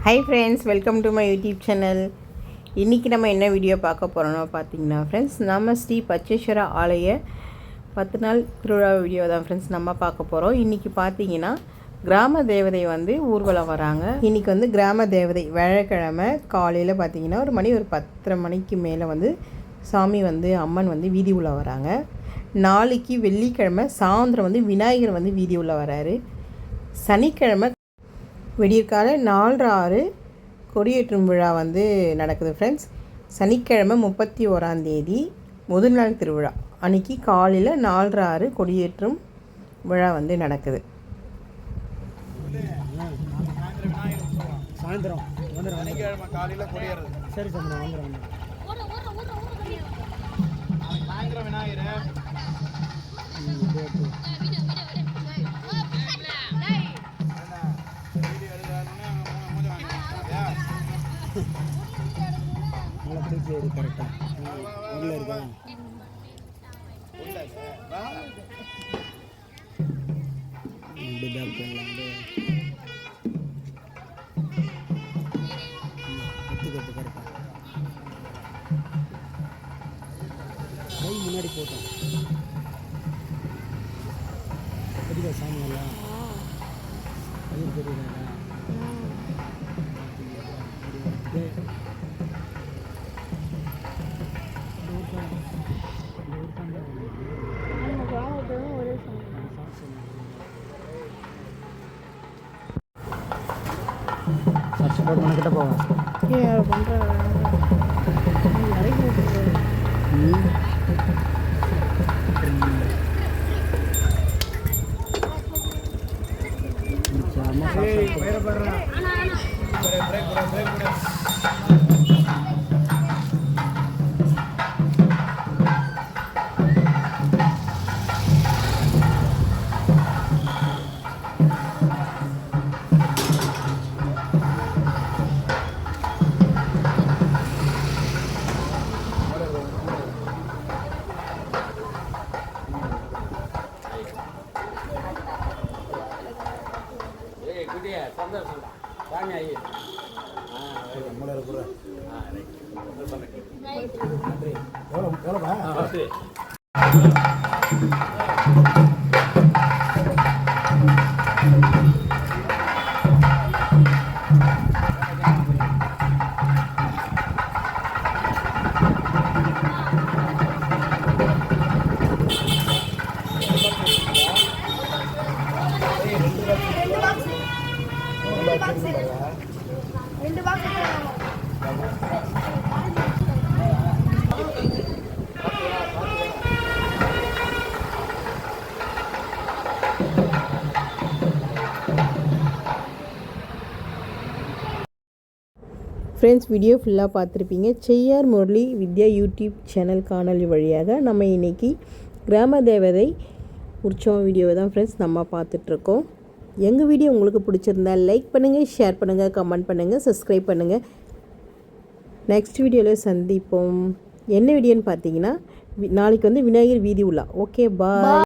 Hi friends, welcome to my YouTube channel. இன்றைக்கி நம்ம என்ன வீடியோ பார்க்க போகிறோம்னா பார்த்தீங்கன்னா ஃப்ரெண்ட்ஸ், நம்ம ஸ்ரீ பச்சேஸ்வர ஆலய 10 நாள் திருவிழா வீடியோ தான் ஃப்ரெண்ட்ஸ் நம்ம பார்க்க போகிறோம். இன்றைக்கி பார்த்தீங்கன்னா கிராம தேவதை ஊர்வலம் வராங்க. இன்றைக்கி கிராம தேவதை வியாழக்கிழமை காலையில் பார்த்தீங்கன்னா ஒரு 10:30 மணிக்கு மேலே சாமி அம்மன் வீதி உலா வராங்க. நாளைக்கு வெள்ளிக்கிழமை சாயந்தரம் விநாயகர் வீதி உலா வராரு. சனிக்கிழமை விடியற்கால 4:06 கொடியேற்றும் விழா நடக்குது ஃப்ரெண்ட்ஸ். சனிக்கிழமை 31ஆம் தேதி முதல் நாள் திருவிழா அன்றைக்கி காலையில் 4:06 கொடியேற்றும் விழா நடக்குது. சாயந்தரம் சனிக்கிழமை காலையில் கொடியேறது. சரி சார், வந்துடுறேன். சாயந்தரம் விநாயகர் கரெக்டாக உள்ள இருக்கா? கை முன்னாடி போட்டோம் தெரியுதா சாமி எல்லாம்? அது தெரியுதா? சப்போர்ட் பண்ணிக்கிட்ட போவேன். ஃப்ரெண்ட்ஸ், வீடியோ ஃபுல்லாக பார்த்துருப்பீங்க. செய்யார் முரளி வித்யா யூடியூப் சேனல் காணொலி வழியாக நம்ம இன்றைக்கி கிராம தேவதை உற்சவம் வீடியோவை தான் ஃப்ரெண்ட்ஸ் நம்ம பார்த்துட்ருக்கோம். எங்கள் வீடியோ உங்களுக்கு பிடிச்சிருந்தால் லைக் பண்ணுங்கள், ஷேர் பண்ணுங்கள், கமெண்ட் பண்ணுங்கள், சப்ஸ்கிரைப் பண்ணுங்கள். நெக்ஸ்ட் வீடியோவில் சந்திப்போம். என்ன வீடியோன்னு பார்த்தீங்கன்னா நாளைக்கு விநாயகர் வீதி உலா. ஓகே, பாய்.